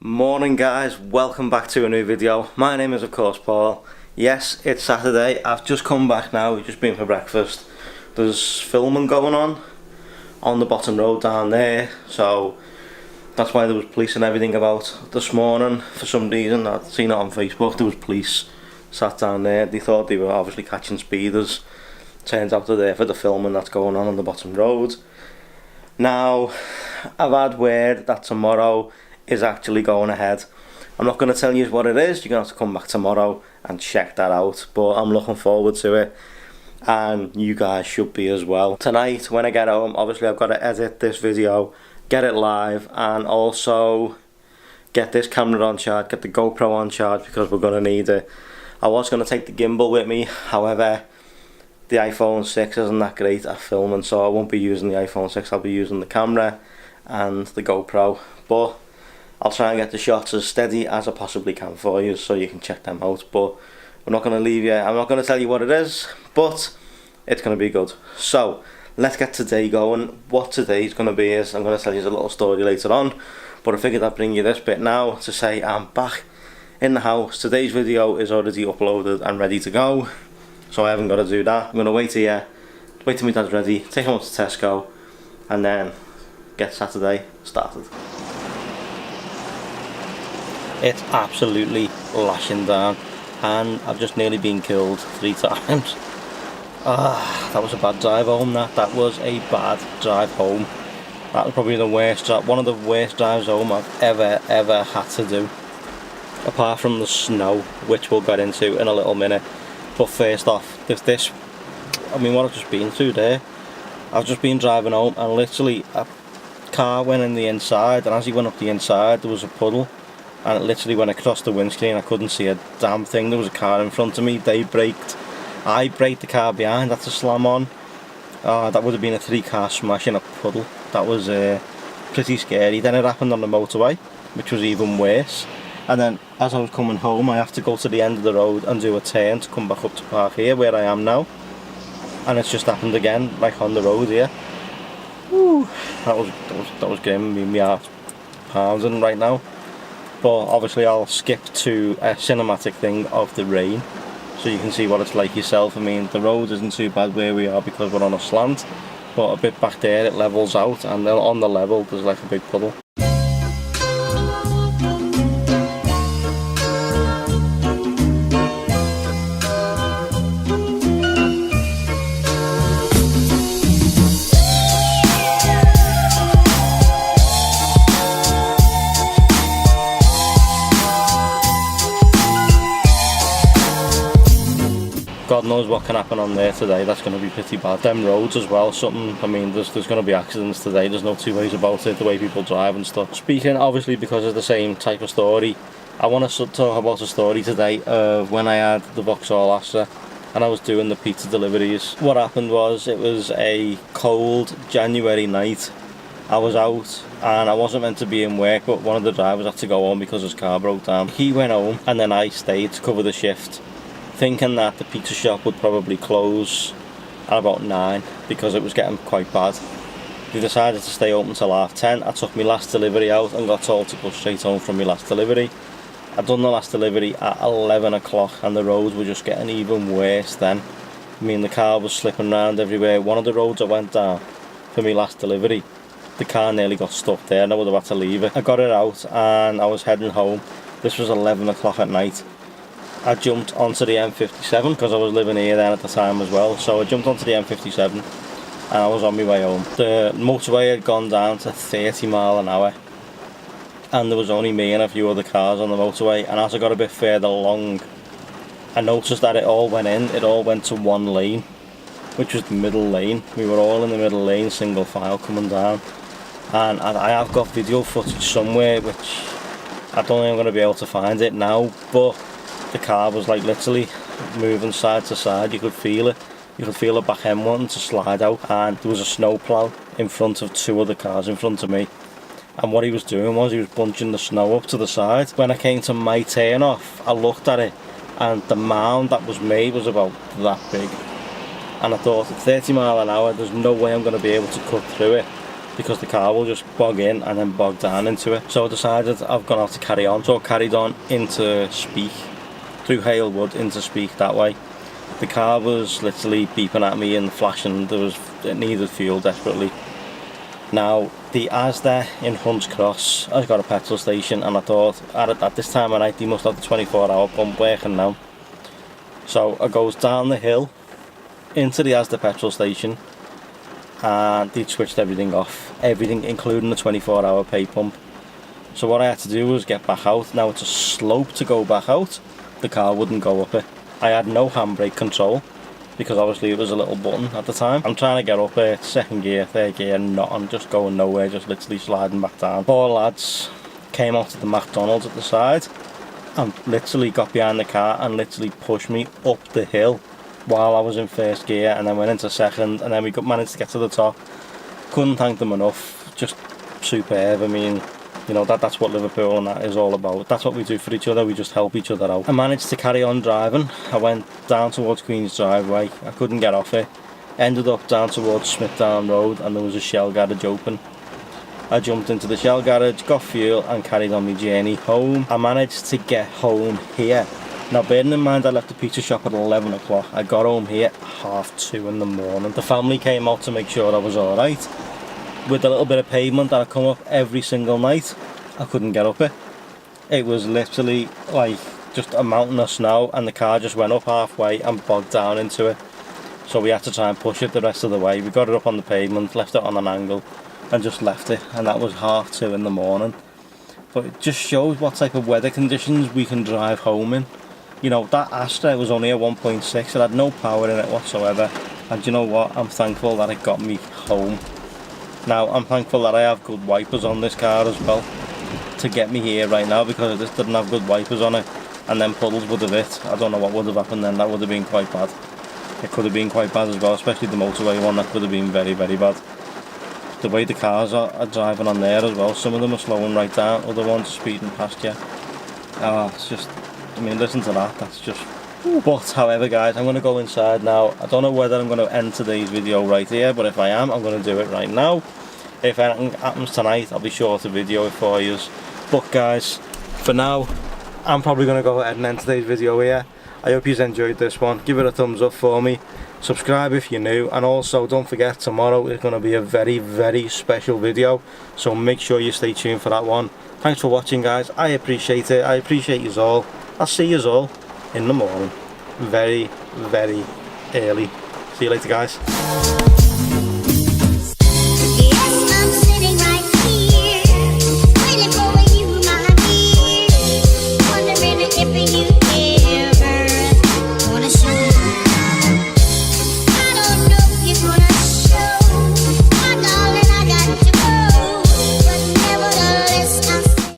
Morning guys, welcome back to a new video. My name is of course Paul. Yes, it's Saturday. I've just come back now, we've just been for breakfast. There's filming going on the bottom road down there, so that's why there was police and everything about this morning. For some reason, I'd seen it on Facebook, there was police sat down there. They thought they were obviously catching speeders. Turns out they're there for the filming that's going on the bottom road. Now, I've had word that tomorrow is actually going ahead. I'm not going to tell you what it is, you're going to have to come back tomorrow and check that out, but I'm looking forward to it, and you guys should be as well. Tonight when I get home, obviously I've got to edit this video, get it live, and also get this camera on charge, get the GoPro on charge, because we're going to need it. I was going to take the gimbal with me, however the iPhone 6 isn't that great at filming, so I won't be using the iPhone 6, I'll be using the camera and the GoPro, but I'll try and get the shots as steady as I possibly can for you so you can check them out. But I'm not going to leave you, I'm not going to tell you what it is, but it's going to be good. So let's get today going. What today's going to be is, I'm going to tell you a little story later on, but I figured I'd bring you this bit now to say I'm back in the house. Today's video is already uploaded and ready to go, so I haven't got to do that. I'm going to wait here, wait till my dad's ready, take him up to Tesco, and then get Saturday started. It's absolutely lashing down, and I've just nearly been killed 3 times. That was a bad drive home. That was a bad drive home. That was probably the worst, one of the worst drives home I've ever had to do, apart from the snow, which we'll get into in a little minute. But first off, what I've just been through there, I've just been driving home, and literally a car went in the inside, and as he went up the inside there was a puddle, and it literally went across the windscreen. I couldn't see a damn thing. There was a car in front of me, they braked, I braked the car behind, had to slam on. That would have been a 3-car smash in a puddle. That was pretty scary. Then it happened on the motorway, which was even worse. And then as I was coming home, I have to go to the end of the road and do a turn to come back up to park here where I am now, and it's just happened again, like on the road here. Woo. That was grim. I mean, my heart's pounding right now. But obviously I'll skip to a cinematic thing of the rain so you can see what it's like yourself. I mean, the road isn't too bad where we are because we're on a slant, but a bit back there it levels out, and then on the level there's like a big puddle. God knows what can happen on there today. That's going to be pretty bad. Them roads as well, there's going to be accidents today, there's no two ways about it, the way people drive and stuff. Speaking, obviously, because of the same type of story, I want to talk about a story today of when I had the Vauxhall Astra and I was doing the pizza deliveries. What happened was, it was a cold January night. I was out and I wasn't meant to be in work, but one of the drivers had to go home because his car broke down. He went home and then I stayed to cover the shift, thinking that the pizza shop would probably close at about 9 because it was getting quite bad. They decided to stay open till 10:30. I took my last delivery out and got told to go straight home from my last delivery. I'd done the last delivery at 11 o'clock and the roads were just getting even worse then. I mean, the car was slipping around everywhere. One of the roads I went down for my last delivery, the car nearly got stuck there and I would have had to leave it. I got it out and I was heading home. This was 11 o'clock at night. I jumped onto the M57 because I was living here then at the time as well, so I jumped onto the M57 and I was on my way home. The motorway had gone down to 30 miles an hour and there was only me and a few other cars on the motorway, and as I got a bit further along I noticed that it all went to one lane, which was the middle lane. We were all in the middle lane, single file coming down, and I have got video footage somewhere which I don't think I'm going to be able to find it now, but the car was like literally moving side to side. You could feel it. You could feel the back end wanting to slide out, and there was a snowplow in front of 2 other cars in front of me, and what he was doing was he was bunching the snow up to the side. When I came to my turn off, I looked at it and the mound that was made was about that big, and I thought at 30 miles an hour there's no way I'm going to be able to cut through it. because the car will just bog in and then bog down into it. So I decided I've gone out to carry on. So I carried on into Speak, through Halewood into Speak that way. The car was literally beeping at me and flashing. It needed fuel desperately. Now the Asda in Hunts Cross has got a petrol station, and I thought at this time of night they must have the 24-hour pump working now. So I goes down the hill into the Asda petrol station, and they'd switched everything off, everything including the 24-hour pay pump. So what I had to do was get back out. Now it's a slope to go back out, the car wouldn't go up it. I had no handbrake control because obviously it was a little button at the time. I'm trying to get up it, second gear, third gear, nothing, just going nowhere, just literally sliding back down. Four lads came out to the McDonald's at the side and literally got behind the car and literally pushed me up the hill while I was in first gear, and then went into second, and then we managed to get to the top. Couldn't thank them enough, just superb. I mean, you know, that's what Liverpool and that is all about. That's what we do for each other, we just help each other out. I managed to carry on driving. I went down towards Queen's Driveway, I couldn't get off it. Ended up down towards Smithdown Road, and there was a Shell garage open. I jumped into the Shell garage, got fuel and carried on my journey home. I managed to get home here. Now bearing in mind I left the pizza shop at 11 o'clock, I got home here at 2:30 in the morning. The family came out to make sure I was alright. With a little bit of pavement that I come up every single night, I couldn't get up it. It was literally like just a mountain of snow, and the car just went up halfway and bogged down into it. So we had to try and push it the rest of the way. We got it up on the pavement, left it on an angle and just left it, and that was 2:30 in the morning. But it just shows what type of weather conditions we can drive home in. You know, that Astra was only a 1.6, it had no power in it whatsoever, and you know what, I'm thankful that it got me home. Now I'm thankful that I have good wipers on this car as well to get me here right now, because if this didn't have good wipers on it and then puddles would have hit, I don't know what would have happened then. That would have been quite bad. It could have been quite bad as well, especially the motorway one. That could have been very, very bad. The way the cars are driving on there as well, some of them are slowing right down, other ones are speeding past you. It's just, I mean, listen to that, that's just... But however guys, I'm going to go inside now. I don't know whether I'm going to end today's video right here, but if I am, I'm going to do it right now. If anything happens tonight, I'll be sure to video it for you. But guys, for now, I'm probably going to go ahead and end today's video here. I hope you enjoyed this one. Give it a thumbs up for me. Subscribe if you're new, and also don't forget, tomorrow is going to be a very, very special video, so make sure you stay tuned for that one. Thanks for watching guys, I appreciate it. I appreciate you all. I'll see you all in the morning, very, very early. See you later guys.